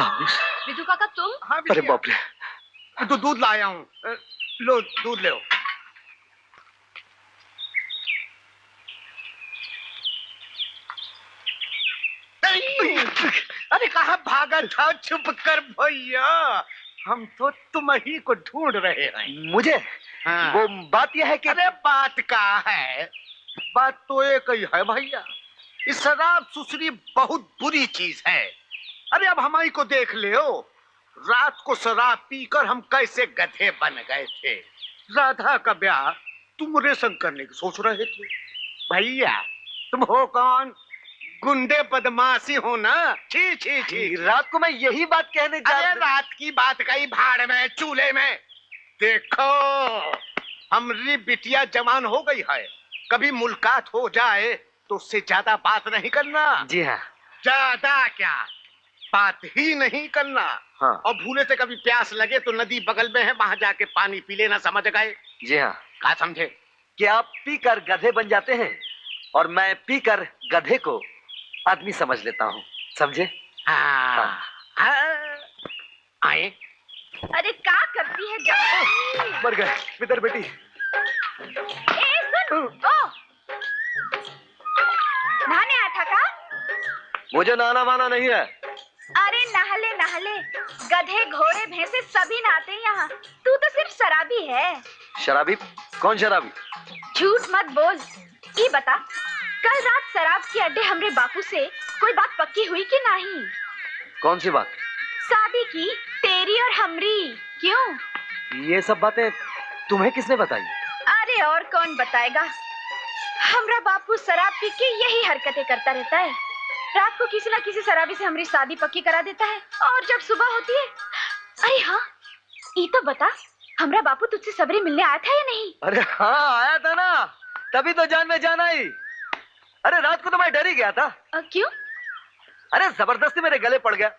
काबिश। विधु काका तुम? हाँ अरे बाप रे। तो दूध लाया हूँ, लो दूध ले। अरे कहाँ भागा था? चुप कर भैया, हम तो तुम ही को ढूंढ रहे हैं। मुझे? हाँ। वो बात यह है कि अरे बात का है, बात तो एक ही है भैया। इस शराब सुसरी बहुत बुरी चीज है। अरे अब हमारी को देख ले हो, रात को शराब पीकर हम कैसे गधे बन गए थे। राधा का ब्याह तुमरे संग करने की सोच रहे थे। भैया तुम हो कौन? गुंडे बदमाशी हो ना। छी छी छी। रात को मैं यही बात कहने जा अरे रात की बात कही भाड़ में चूल्हे में। देखो हमारी बिटिया जवान हो गई है, कभी मुलाकात हो जाए तो उससे ज्यादा बात नहीं करना। जी हाँ। ज्यादा क्या, बात ही नहीं करना। हाँ। और भूले से कभी प्यास लगे तो नदी बगल में है, वहां जाके पानी पी लेना, समझ गए? जी हाँ। क्या समझे? कि आप पीकर गधे बन जाते हैं और मैं पीकर गधे को आदमी समझ लेता हूँ, समझे? आए। अरे क्या करती है जब? मर गए पितर बेटी। ए सुन, ओ नहाने आया था का? मुझे नहाना वाना नहीं है। अरे नहले नहले, गधे घोड़े भैंसे सभी नहाते हैं यहाँ। तू तो सिर्फ शराबी है। शराबी? कौन शराबी? झूठ मत बोल। ये बता, कल रात शराब के अड्डे हमरे बापू से कोई बात पक्की हुई कि नहीं? कौन सी बात? शादी की, तेरी और हमरी। क्यों? ये सब बातें तुम्हें किसने बताई? अरे और कौन बताएगा। हमरा बापू शराब पी के यही हरकतें करता रहता है। रात को किसी न किसी शराबी से हमारी शादी पक्की करा देता है और जब सुबह होती है। अरे हाँ, ये तो बता, हमरा बापू तुझसे सबरी मिलने आया था या नहीं? अरे हाँ आया था ना, तभी तो जान में जान आई। अरे रात को तो मैं डर ही गया था। क्यों? अरे जबरदस्ती मेरे गले पड़ गया।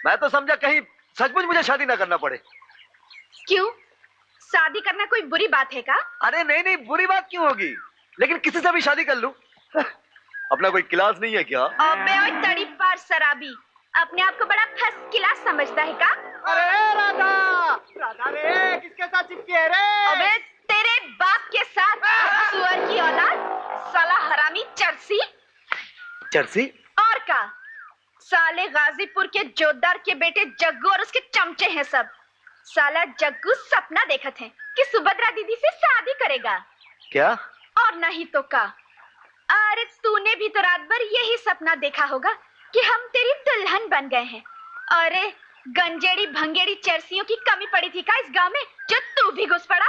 मैं तो समझा कहीं सचमुच मुझे शादी ना करना पड़े। क्यों? शादी करना कोई बुरी बात है का? अरे नहीं नहीं, बुरी बात क्यों होगी, लेकिन किसी से भी शादी कर लूं। अपना कोई क्लास नहीं है क्या? अबे ओए तड़ी पार शराबी, अपने आप को बड़ा फर्स्ट क्लास समझता है का? अरे राधा, राधा रे, किसके साथ चिपकी है रे? अबे तेरे बाप के साथ, सुअर की औलाद, साला हरामी चरसी। चरसी? और का, साले गाजीपुर के जोतदार के बेटे जग्गू और उसके चमचे हैं सब। साला जग्गू सपना देखत है कि सुभद्रा दीदी से शादी करेगा। क्या? और नहीं तो का। अरे तूने भी तो रात भर यही सपना देखा होगा कि हम तेरी दुल्हन बन गए हैं। अरे गंजेड़ी भंगेड़ी चरसियों की कमी पड़ी थी का इस गांव में, जो तू भी घुस पड़ा?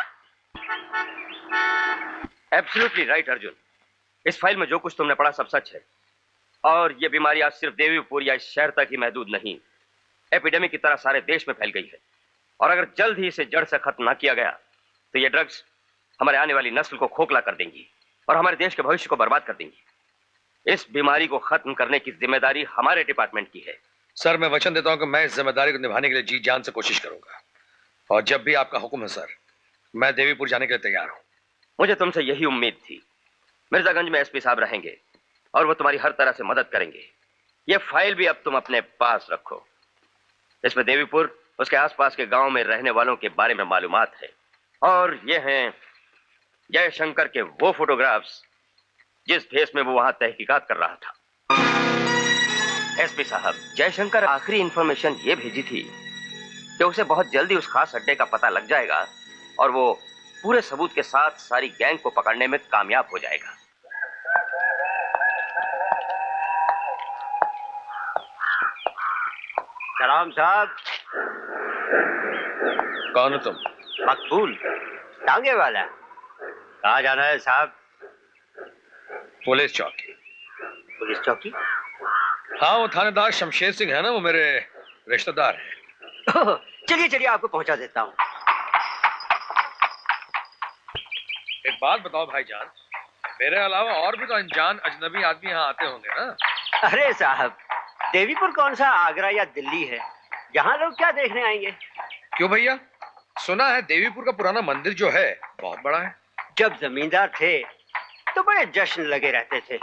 एब्सोल्युटली राइट अर्जुन, इस फाइल में जो कुछ तुमने पढ़ा सब सच है। और ये बीमारी आज सिर्फ देवीपुर या इस शहर तक ही महदूद नहीं, एपिडेमिक की तरह सारे देश में फैल गई है। और अगर जल्द ही इसे जड़ से खत्म ना किया गया तो ये ड्रग्स हमारे आने वाली नस्ल को खोखला कर देंगी और हमारे देश के भविष्य को बर्बाद कर देंगी। इस बीमारी को खत्म करने की जिम्मेदारी हमारे डिपार्टमेंट की है। सर मैं वचन देता हूं कि मैं इस जिम्मेदारी को निभाने के लिए जी जान से कोशिश करूंगा, और जब भी आपका हुक्म है सर, मैं देवीपुर जाने के लिए तैयार हूं। मुझे तुमसे यही उम्मीद थी। मिर्जागंज में एसपी साहब रहेंगे और वो तुम्हारी हर तरह से मदद करेंगे। ये फाइल भी अब तुम अपने पास रखो। इसमें देवीपुर, उसके आसपास के गांव में रहने वालों के बारे में मालूमात है। और ये हैं जयशंकर के वो फोटोग्राफ्स जिस भेस में वो वहां तहकीकात कर रहा था। एसपी साहब, जयशंकर आखिरी इंफॉर्मेशन ये भेजी थी कि उसे बहुत जल्दी उस खास अड्डे का पता लग जाएगा और वो पूरे सबूत के साथ सारी गैंग को पकड़ने में कामयाब हो जाएगा। सलाम साहब। कौन हो तुम? मकबूल, टांगे वाला। कहाँ जाना है साहब? पुलिस चौकी। पुलिस चौकी? हाँ वो थानेदार शमशेर सिंह है ना, वो मेरे रिश्तेदार हैं। चलिए चलिए आपको पहुंचा देता हूँ। एक बात बताओ भाईजान, मेरे अलावा और भी तो अनजान अजनबी आदमी यहाँ आते होंगे ना? अरे साहब, देवीपुर कौन सा आगरा या दिल्ली है, यहाँ लोग क्या देखने आएंगे? क्यों भैया, सुना है देवीपुर का पुराना मंदिर जो है बहुत बड़ा है। जब जमींदार थे तो बड़े जश्न लगे रहते थे।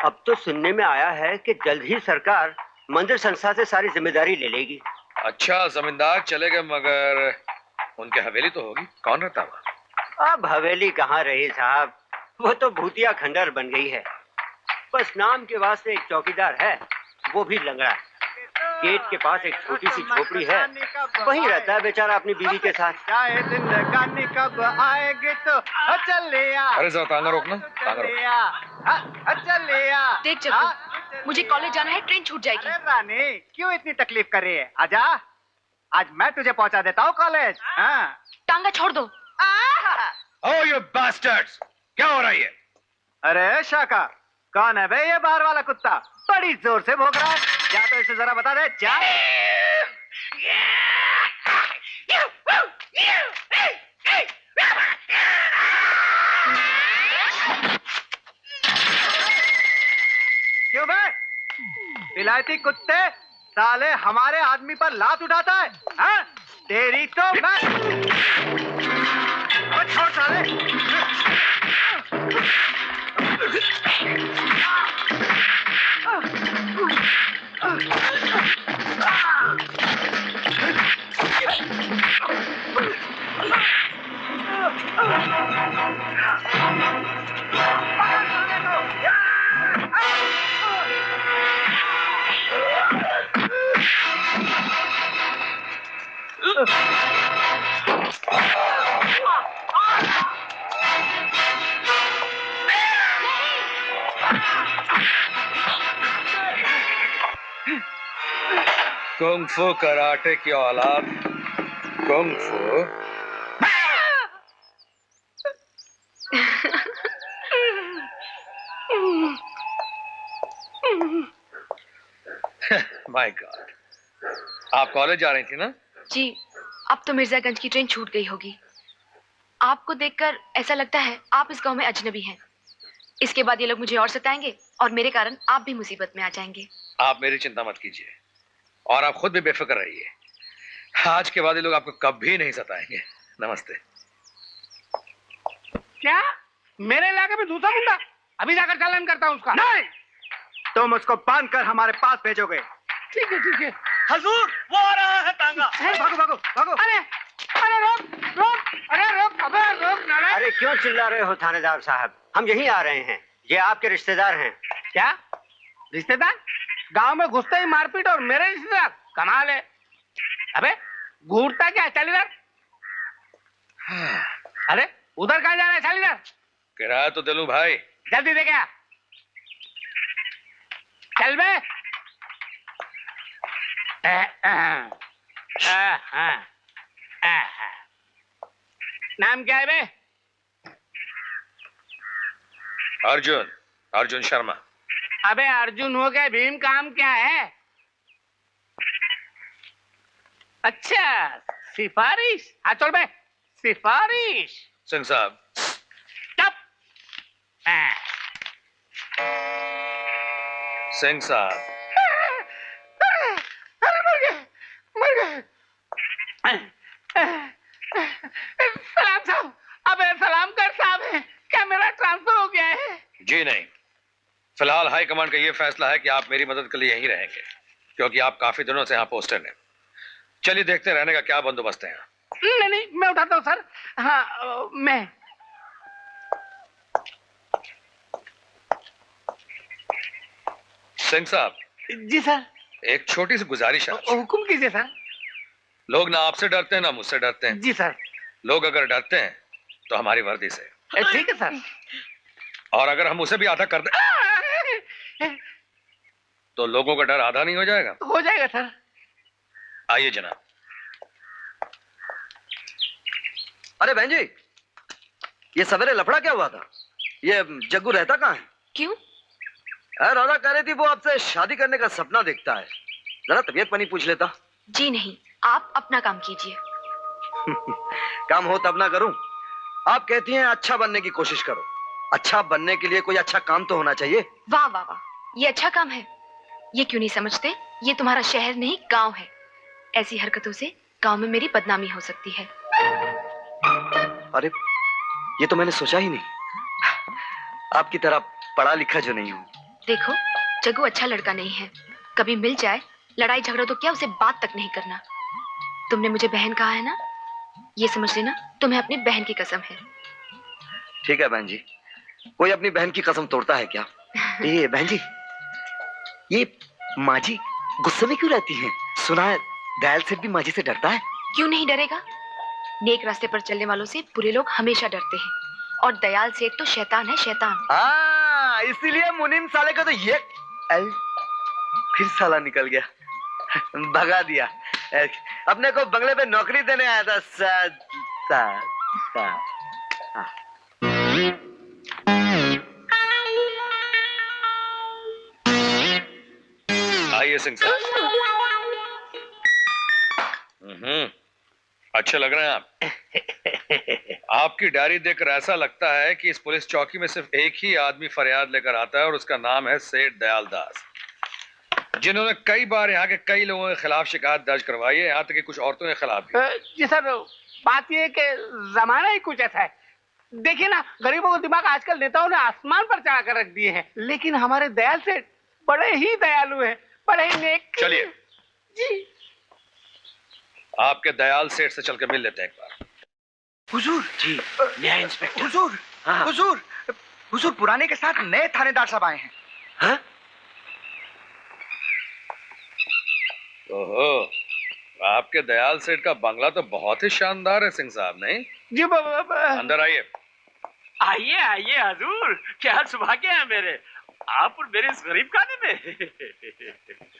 अब तो सुनने में आया है कि जल्द ही सरकार मंदिर संस्था से सारी जिम्मेदारी ले लेगी। अच्छा, जमींदार चले गए मगर उनके हवेली तो होगी, कौन रहता वहाँ? अब हवेली कहाँ रही साहब, वो तो भूतिया खंडर बन गई है। बस नाम के वास्ते एक चौकीदार है, वो भी लंगड़ा है। गेट के पास एक छोटी सी झोपड़ी है, वहीं रहता है बेचारा अपनी बीवी के साथ। चाहे जिंदगानी कब आएगी तो चले आ। अरे जरा तांगा रोकना, तांगा रोक। चले आ। देख जग्गू, मुझे कॉलेज जाना है, ट्रेन छूट जाएगी। अरे रानी, क्यों इतनी तकलीफ कर रही है? आजा, आज मैं तुझे पहुंचा देता हूँ कॉलेज। हाँ। टांगा छोड़ दो। Oh, you bastards! क्या हो रहा है ये? अरे शाका, कौन है बे ये बाहर वाला कुत्ता? बड़ी जोर से भौंक रहा है। जा तो इसे जरा बता दे, जा। क्यों बे? विलायती कुत्ते, साले हमारे आदमी पर लात उठाता है। हाँ? तेरी तो मैं। अब छोड़ साले। कुंग फू कराटे की औलाद, कुंग फू। माय गॉड, आप कॉलेज जा रही थी ना? जी, अब तो मिर्जागंज की ट्रेन छूट गई होगी। आपको देखकर ऐसा लगता है आप इस गांव में अजनबी हैं। इसके बाद ये लोग मुझे और सताएंगे और मेरे कारण आप भी मुसीबत में आ जाएंगे। आप मेरी चिंता मत कीजिए और आप खुद भी बेफिक्र रहिए। आज के बाद ये लोग आपको कभी नहीं सताएंगे। नमस्ते। क्या मेरे इलाके में दूसरा गुंडा? अभी जाकर चालान करता हूँ उसका। नहीं, तुम उसको बांध कर हमारे पास भेजोगे। ठीक है ठीक है। हजूर, वो आ रहा है तांगा। भागो भागो भागो। अरे अरे रोक रोक, अरे रोक, अबे रोक नारायण। अरे क्यों चिल्ला रहे हो थानेदार साहब, हम यहीं आ रहे हैं, ये आपके रिश्तेदार हैं। क्या रिश्तेदार? गांव में घुसते ही मारपीट और मेरे रिश्तेदार? कमाल है। अबे घूरता क्या? चल इधर। अरे उधर कहाँ जा रहा है? चल इधर। किराया तो दिलूं भाई। जल्दी दे क्या? चल बे। नाम क्या है बे? अर्जुन, अर्जुन शर्मा। अबे अर्जुन हो गया, भीम काम क्या है? अच्छा सिफारिश। हाँ चल बे, सिफारिश। सिंह साहब। टप। सिंह साहब। अरे मर गए, मर गए। सलाम साहब। अबे सलाम कर साहब है, क्या मेरा ट्रांसफर हो गया है? जी नहीं, फिलहाल हाई कमांड का यह फैसला है कि आप मेरी मदद के लिए यहीं रहेंगे, क्योंकि आप काफी दिनों से यहाँ पोस्टर हैं। चलिए देखते रहने का क्या बंदोबस्त है यहाँ। नहीं नहीं, मैं उठाता हूँ सर। हाँ मैं। सिंह साहब, जी सर। एक छोटी सी गुजारिश है आपसे। हुक्म कीजिए सर। लोग ना आपसे डरते हैं ना मुझसे डरते हैं। जी सर। लोग अगर डरते हैं तो हमारी वर्दी से, ठीक है सर। और अगर हम उसे भी आधा कर दें तो लोगों का डर आधा नहीं हो जाएगा? हो जाएगा सर। आइए जनाब। अरे बहन जी, ये सवेरे लफड़ा क्या हुआ था? ये जग्गू रहता कहाँ है? क्यों? राधा कह रही थी वो आपसे शादी करने का सपना देखता है। जरा तबीयत पानी पूछ लेता। जी नहीं, आप अपना काम कीजिए। काम हो तब ना करूं। आप कहती हैं अच्छा बनने की कोशिश करो। अच्छा बनने के लिए कोई अच्छा काम तो होना चाहिए। वाह वाह वाह, ये अच्छा काम है। ये क्यों नहीं समझते? ये तुम्हारा शहर नहीं गांव है। ऐसी हरकतों से गांव में मेरी बदनामी हो सकती है। अरे ये तो मैंने सोचा ही नहीं। आपकी तरह पढ़ा लिखा जो नहीं हूं। देखो, जग्गू अच्छा लड़का नहीं है। कभी मिल जाए, लड़ाई झगड़ा तो क्या, उसे बात तक नहीं करना। तुमने मुझे बहन कहा है ना, ये समझ लेना तुम्हें अपनी बहन की कसम है। ठीक है बहन जी, कोई अपनी बहन की कसम तोड़ता है क्या? ये बहन जी, ये माँ जी गुस्से में क्यों रहती हैं? सुना है दयाल सेठ भी माँ जी से डरता है। क्यों नहीं डरेगा? नेक रास्ते पर चलने वालों से बुरे लोग हमेशा डरते हैं, और दयाल सेठ तो शैतान है, शैतान। हाँ, इसीलिए मुनीम साले का तो ये फिर साला निकल गया, भगा दिया। अपने को बंगले पे नौकरी देने आया था। आइए सिंह साहब। अच्छे लग रहे हैं आप। आपकी डायरी देखकर ऐसा लगता है कि इस पुलिस चौकी में सिर्फ एक ही आदमी फरियाद लेकर आता है, और उसका नाम है सेठ दयाल दास, जिन्होंने कई बार यहाँ के कई लोगों के खिलाफ शिकायत दर्ज करवाई है, यहाँ तक कि कुछ औरतों के खिलाफ भी। जी सर, बात यह है कि जमाना ही कुछ ऐसा है। देखिए ना, गरीबों का दिमाग आजकल नेताओं ने आसमान पर चढ़ा कर रख दिए हैं, लेकिन हमारे दयाल सेठ बड़े ही दयालु हैं, बड़े ही नेक। चलिए जी, आपके दयाल सेठ से चल के मिल लेते हैं एक बार। हुजूर जी, नया इंस्पेक्टर। हुजूर, हुजूर, हुजूर पुराने के साथ नए थानेदार साहब आए हैं। हाँ? ओहो, आपके दयाल सेठ का बंगला तो बहुत ही शानदार है सिंह साहब। नहीं जी अंदर आइए। आइए आइए हजूर, क्या सुबह के हैं मेरे, आप और मेरे इस गरीब खाने में।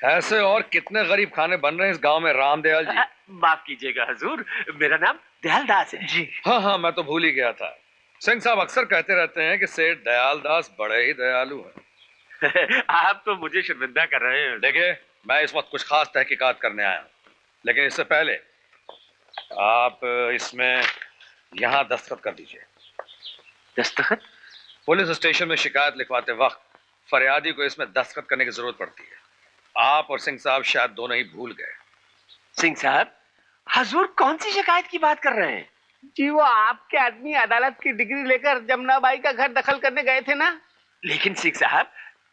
ऐसे और कितने गरीब खाने बन रहे हैं इस गांव में रामदयाल जी। माफ कीजिएगा हजूर, मेरा नाम दयाल दास है जी। हाँ हाँ, मैं तो भूल ही गया था। सिंह साहब अक्सर कहते रहते हैं कि सेठ दयाल दास बड़े ही दयालु हैं। आप तो मुझे शर्मिंदा कर रहे हैं। देखिए, मैं इस वक्त कुछ खास तहकीकात करने आया हूँ, लेकिन इससे पहले आप इसमें यहाँ दस्तखत कर दीजिए। दस्तखत? पुलिस स्टेशन में शिकायत लिखवाते वक्त फरियादी को इसमें दस्तखत करने की जरूरत पड़ती है। आप और सिंह साहब शायद दोनों ही भूल गए। सिंह साहब, हजूर कौन सी शिकायत की बात कर रहे हैं? जी, वो आपके आदमी अदालत की डिग्री लेकर जमुनाबाई का घर दखल करने गए थे ना। लेकिन सिंह साहब,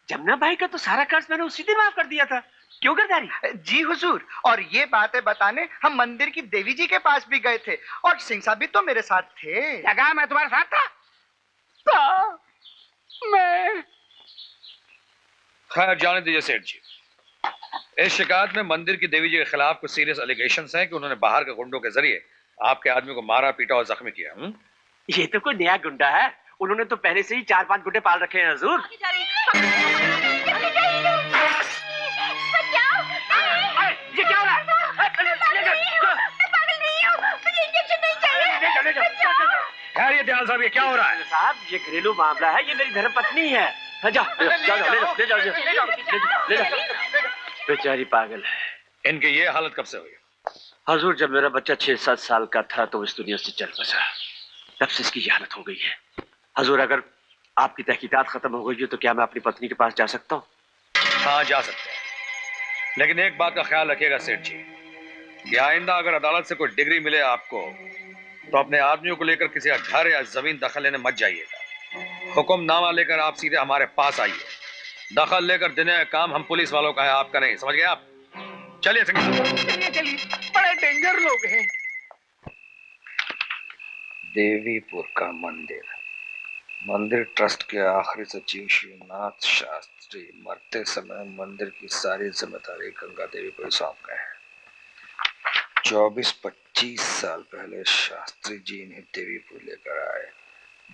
जमुनाबाई का तो सारा कर्ज मैंने उसी दिन माफ कर दिया था, क्यों गिरधारी? जी हुजूर, और ये बातें बताने हम मंदिर की देवी जी के पास भी गए थे, और सिंह साहब भी तो मेरे साथ थे। क्या कहा, मैं तुम्हारे साथ था? तो मैं खैर, जाने दीजिए सेठ जी। इस शिकायत में मंदिर की देवी जी के खिलाफ कुछ सीरियस एलिगेशंस हैं कि उन्होंने बाहर के गुंडों के जरिए आपके आदमी को मारा, पीटा और जख्मी किया। ये तो कोई नया गुंडा है, उन्होंने तो पहले से ही 4-5 गुंडे पाल रखे हैं हजूर। ये क्या हो रहा है? खैर ये दयाल साहब, ये क्या हो रहा है? साहब, ये घरेलू मामला है, ये मेरी धर्मपत्नी है। जाओ ले जाओ। बेचारी पागल है। इनकी ये हालत कब से हुई? हजूर, जब मेरा बच्चा 6-7 साल का था तो इस दुनिया से चल बसा, तब से इसकी ये हालत हो गई है। हजूर, अगर आपकी तहकीकात खत्म हो गई है तो क्या मैं अपनी पत्नी के पास जा सकता हूँ? हाँ, जा सकते हैं, लेकिन एक बात का ख्याल रखिएगा सेठ जी, कि आइंदा अगर अदालत से कोई डिग्री मिले आपको, तो अपने आदमियों को लेकर किसी का घर या जमीन दखल लेने मत जाइएगा। हुक्मनामा लेकर आप सीधे हमारे पास आइए। दखल लेकर देने का काम हम पुलिस वालों का है, आपका नहीं। समझ गए आप? चलिए सिंह साहब। चलिए, बड़े डेंजर लोग हैं। देवीपुर का मंदिर ट्रस्ट के आखिरी सचिव शिवनाथ शास्त्री मरते समय मंदिर की सारी जिम्मेदारी गंगा देवी को सौंप गए हैं। 24-25 साल पहले शास्त्री जी इन्हें देवीपुर लेकर आए।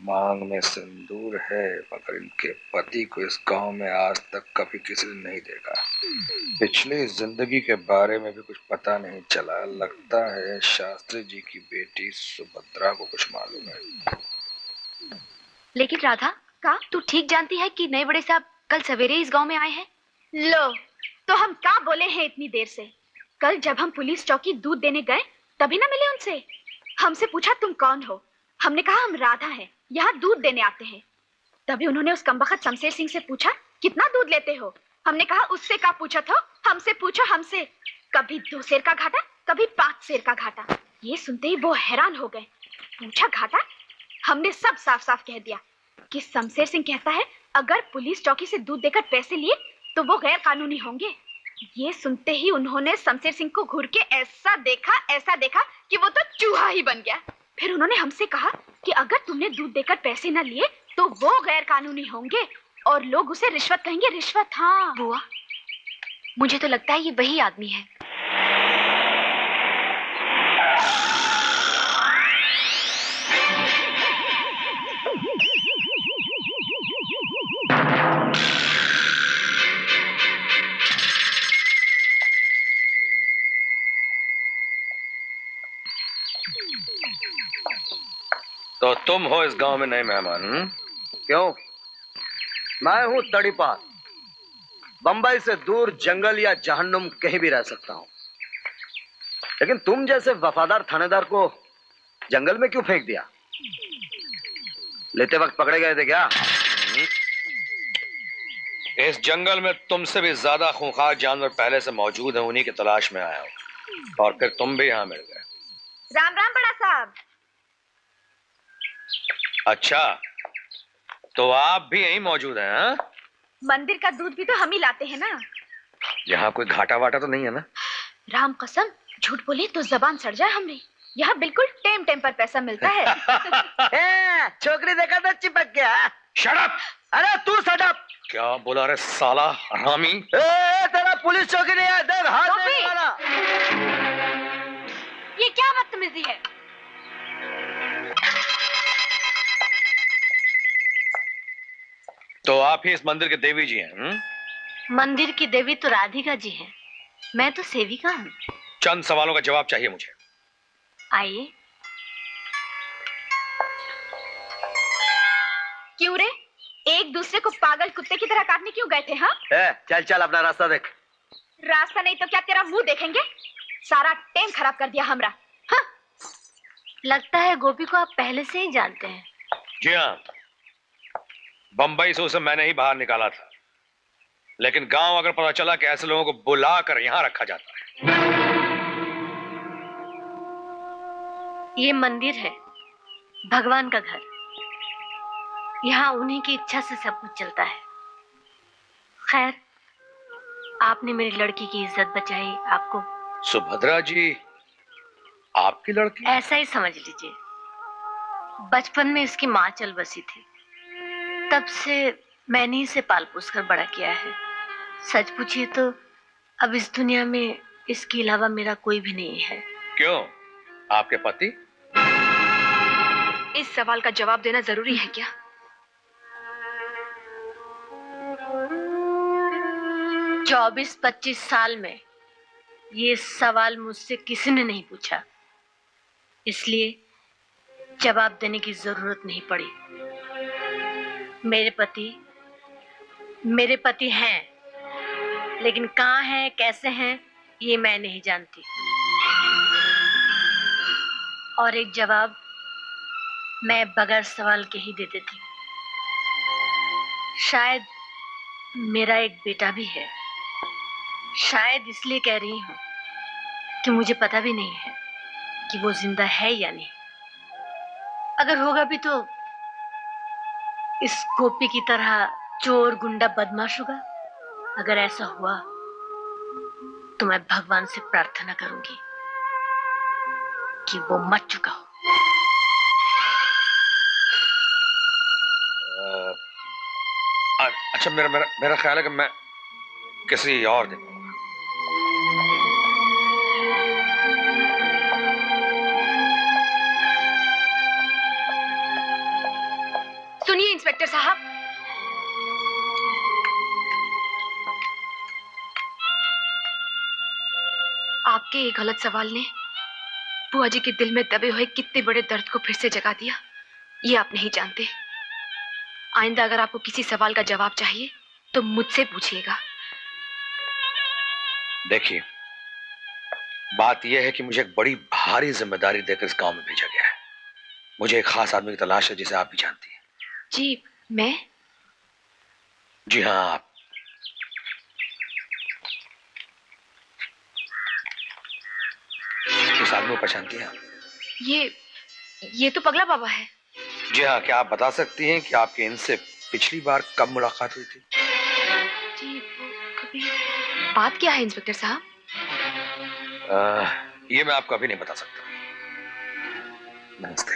मांग में सिंदूर है, मगर इनके पति को इस गांव में आज तक कभी किसी ने नहीं देखा। पिछली जिंदगी के बारे में भी कुछ पता नहीं चला। लगता है शास्त्री जी की बेटी सुभद्रा को कुछ मालूम है। लेकिन राधा, का तू ठीक जानती है कि नए बड़े साहब कल सवेरे इस गांव में आए हैं? लो, तो हम क्या बोले हैं इतनी देर से? कल जब हम पुलिस चौकी दूध देने गए तभी ना मिले उनसे। हमसे पूछा तुम कौन हो, हमने कहा हम राधा हैं, यहाँ दूध देने आते हैं। तभी उन्होंने उस कमबख्त शमशेर सिंह से पूछा कितना दूध लेते हो। हमने कहा उससे क्या पूछा था, हमसे पूछो हमसे। कभी 2 सेर का घाटा, कभी 5 सेर का घाटा। ये सुनते ही वो हैरान हो गए। पूछा घाटा? हमने सब साफ साफ कह दिया कि शमशेर सिंह कहता है अगर पुलिस चौकी से दूध देकर पैसे लिए तो वो गैर कानूनी होंगे। ये सुनते ही उन्होंने शमशेर सिंह को घूर के ऐसा देखा कि वो तो चूहा ही बन गया। फिर उन्होंने हमसे कहा कि अगर तुमने दूध देकर पैसे न लिए तो वो गैर कानूनी होंगे और लोग उसे रिश्वत कहेंगे। रिश्वत? हाँ बुआ, मुझे तो लगता है ये वही आदमी है। तो तुम हो इस गांव में नए मेहमान? क्यों? मैं हूं तड़ीपार। बंबई से दूर जंगल या जहन्नुम कहीं भी रह सकता हूं, लेकिन तुम जैसे वफादार थानेदार को जंगल में क्यों फेंक दिया? लेते वक्त पकड़े गए थे क्या? इस जंगल में तुमसे भी ज्यादा खूंखार जानवर पहले से मौजूद हैं, उन्हीं की तलाश में आया हूं और फिर तुम भी यहां मिल गए। राम राम बड़ा साहब। अच्छा, तो आप भी यहीं मौजूद हैं? हाँ? मंदिर का दूध भी तो हम ही लाते हैं ना। यहाँ कोई घाटा वाटा तो नहीं है ना? राम कसम, झूठ बोले तो जबान सड़ जाए हमने। यहाँ बिल्कुल टेम टेम पर पैसा मिलता है। छोकरी देखा तो चिपक गया। Shut up! अरे तू शट अप! क्या बोला रे साला हरामी? तेरा पुलिस चौकी नहीं है, देख हाथ नहीं मारा। ये क्या बदतमीजी है? तो आप ही इस मंदिर के देवी जी हैं? मंदिर की देवी तो राधिका जी हैं, मैं तो सेविका हूँ। चंद सवालों का जवाब चाहिए मुझे। आइए। क्यों रे, एक दूसरे को पागल कुत्ते की तरह काटने क्यों गए थे? हाँ चल चल अपना रास्ता देख। रास्ता नहीं तो क्या तेरा मुंह देखेंगे? सारा टेम खराब कर दिया हमरा। हाँ? लगता है गोपी को आप पहले से ही जानते हैं। जी हाँ, बंबई से उसे मैंने ही बाहर निकाला था, लेकिन गांव अगर पता चला कि ऐसे लोगों को बुला कर यहां रखा जाता है। ये मंदिर है, भगवान का घर। यहाँ उन्हीं की इच्छा से सब कुछ चलता है। खैर, आपने मेरी लड़की की इज्जत बचाई। आपको सुभद्रा जी आपकी लड़की? ऐसा ही समझ लीजिए। बचपन में इसकी माँ चल बसी थी, तब से मैंने इसे पाल पोस कर बड़ा किया है। सच पूछिए तो अब इस दुनिया में इसके अलावा मेरा कोई भी नहीं है। क्यों, आपके पति? इस सवाल का जवाब देना जरूरी है क्या? 24-25 साल में ये सवाल मुझसे किसी ने नहीं पूछा, इसलिए जवाब देने की जरूरत नहीं पड़ी। मेरे पति हैं, लेकिन कहाँ हैं, कैसे हैं, ये मैं नहीं जानती। और एक जवाब मैं बगैर सवाल के ही दे देती। शायद मेरा एक बेटा भी है। शायद इसलिए कह रही हूँ कि मुझे पता भी नहीं है कि वो जिंदा है या नहीं। अगर होगा भी तो इस गोपी की तरह चोर, गुंडा, बदमाश होगा। अगर ऐसा हुआ तो मैं भगवान से प्रार्थना करूंगी कि वो मर चुका हो। अच्छा, मेरा ख्याल है कि मैं किसी और दिन। सुनिए इंस्पेक्टर साहब, आपके ये गलत सवाल ने बुआ जी के दिल में दबे हुए कितने बड़े दर्द को फिर से जगा दिया, ये आप नहीं जानते। आइंदा अगर आपको किसी सवाल का जवाब चाहिए तो मुझसे पूछिएगा। देखिए, बात यह है कि मुझे एक बड़ी भारी जिम्मेदारी देकर इस गांव में भेजा गया है। मुझे एक खास आदमी की तलाश है जिसे आप भी जानती हैं। जी मैं? जी हाँ, आप। इस आदमी को पहचानती हैं आप? ये तो पगला बाबा है। जी हाँ, क्या आप बता सकती हैं कि आपके इनसे पिछली बार कब मुलाकात हुई थी? जी वो कभी बात क्या है इंस्पेक्टर साहब? ये मैं आपको अभी नहीं बता सकता। नमस्ते।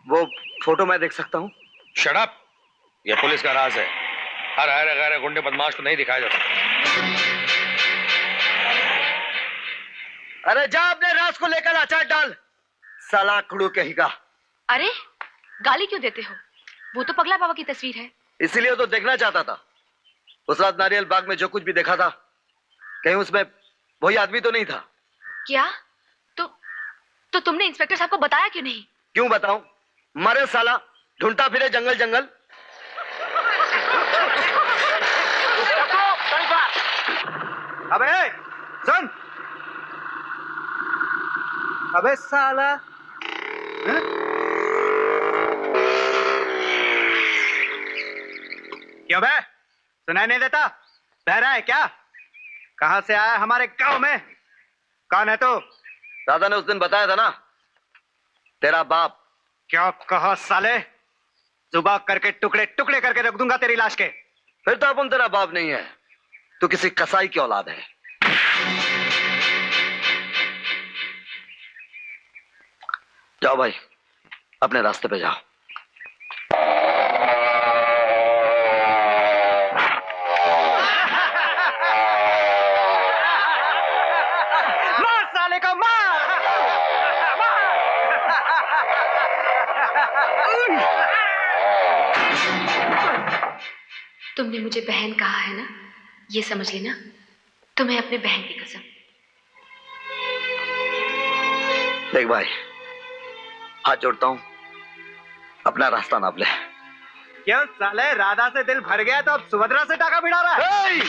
वो फोटो मैं देख सकता हूँ? Shut up! ये पुलिस का राज है। हर गैर गुंडे बदमाश को नहीं दिखाया जा सकता। अरे जा अपने राज को लेकर अचार डाल, साला खड़ू कहेगा। अरे गाली क्यों देते हो? वो तो पगला बाबा की तस्वीर है। इसीलिए तो देखना चाहता था। उस रात नारियल बाग में जो कुछ भी देखा था, कहीं उसमें वही आदमी तो नहीं था? क्या? तो तुमने इंस्पेक्टर साहब को बताया क्यों नहीं? क्यों बताऊं? मरे साला, ढूंढता फिरे जंगल जंगल। अबे सुन, अबे साला, हैं? क्यों बे? सुनाई नहीं देता? बहरा है क्या? कहां से आया हमारे गांव में? कौन है तू? दादा ने उस दिन बताया था ना, तेरा बाप। क्या कहा साले? जुबान करके टुकड़े टुकड़े करके रख दूंगा तेरी लाश के। फिर तो अपन तेरा बाप नहीं है, तू किसी कसाई की औलाद है। जाओ भाई, अपने रास्ते पे जाओ। मार साले को, मार! तुमने मुझे बहन कहा है ना, ये समझ लेना, तुम्हें अपने बहन की कसम। देख भाई, हाथ जोड़ता हूं, अपना रास्ता नाप ले। क्यों साले, राधा से दिल भर गया तो अब सुभद्रा से टाका भिड़ा रहा है?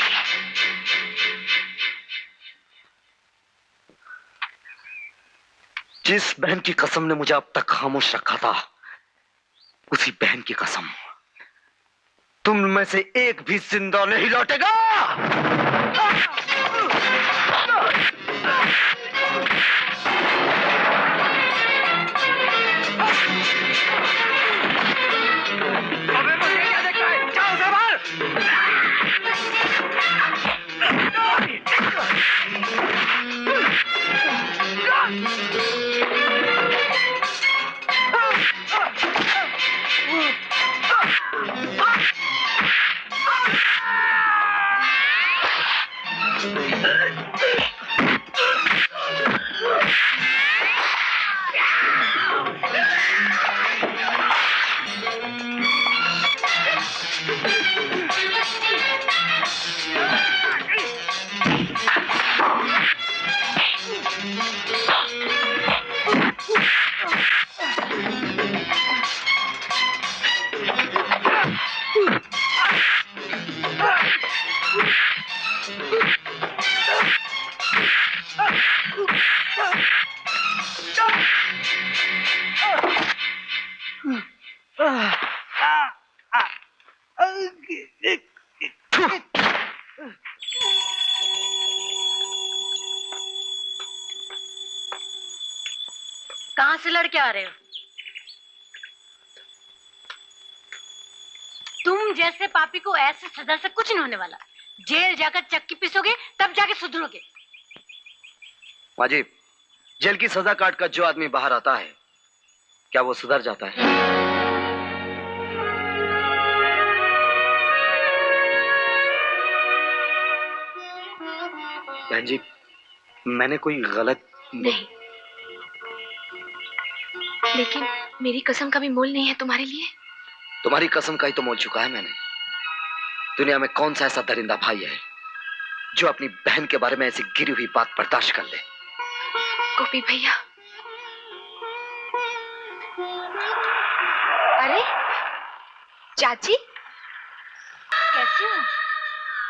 जिस बहन की कसम ने मुझे अब तक खामोश रखा था, उसी बहन की कसम, तुम में से एक भी जिंदा नहीं लौटेगा। अबे मुझे क्या देखता है? जाओ से बाहर! कहां से लड़के आ रहे हो? तुम जैसे पापी को ऐसे सजा से कुछ नहीं होने वाला। जेल जाकर चक्की पीसोगे तब जाके सुधरोगे। माँ जी, जेल की सजा काट कर जो आदमी बाहर आता है, क्या वो सुधर जाता है? बहन जी, मैंने कोई गलत नहीं, लेकिन मेरी कसम का भी मोल नहीं है तुम्हारे लिए। तुम्हारी कसम का ही तो मोल चुका है मैंने। दुनिया में कौन सा ऐसा दरिंदा भाई है जो अपनी बहन के बारे में ऐसी गिरी हुई बात बर्दाश्त कर ले? गोपी भैया। अरे चाची, कैसी हो?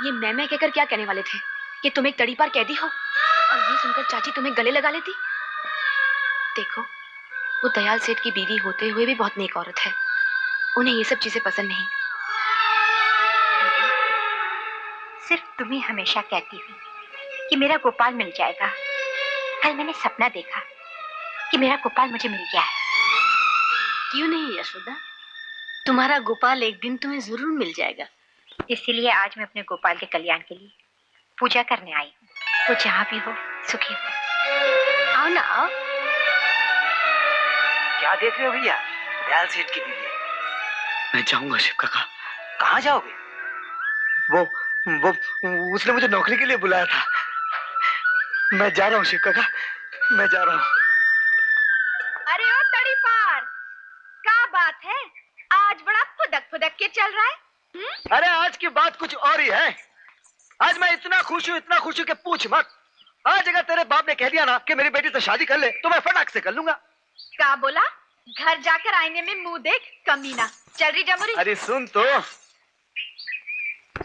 ये मैं कहकर क्या कहने वाले थे कि तुम एक तड़ी पार कैदी हो, और ये सुनकर चाची तुम्हें गले लगा लेती। देखो, वो दयाल सेठ की बीवी होते हुए भी बहुत नेक औरत है, उन्हें ये सब चीजें पसंद नहीं। सिर्फ तुम्हें हमेशा कहती हूँ कि मेरा गोपाल मिल जाएगा। कल मैंने सपना देखा कि मेरा गोपाल मुझे मिल गया है। क्यों नहीं यशोदा? तुम्हारा गोपाल एक दिन तुम्हें जरूर मिल जाएगा। इसीलिए आज मैं अपने गोपाल के कल्याण के लिए पूजा करने आई हूँ। वो जहाँ भी हो सुखी हो। आओ ना आओ। क्या देख रहे हो भैया? दयाल सेठ की बीवी। मैं जाऊंगा शिव काका। कहाँ जाओगे? वो उसने मुझे नौकरी के लिए बुलाया था। मैं जा रहा हूँ शिव काका, मैं जा रहा हूँ। अरे ओ तड़ी पार, क्या बात है? आज बड़ा फुदक फुदक के चल रहा है। अरे आज की बात कुछ और ही है। आज मैं इतना खुश हूँ कि पूछ मत। आज अगर तेरे बाप ने कह दिया ना कि मेरी बेटी से शादी कर ले तो मैं फटाक से कर लूंगा। क्या बोला? घर जाकर आईने में मुंह देख कमीना। चल रही जमुरी। अरे सुन तो,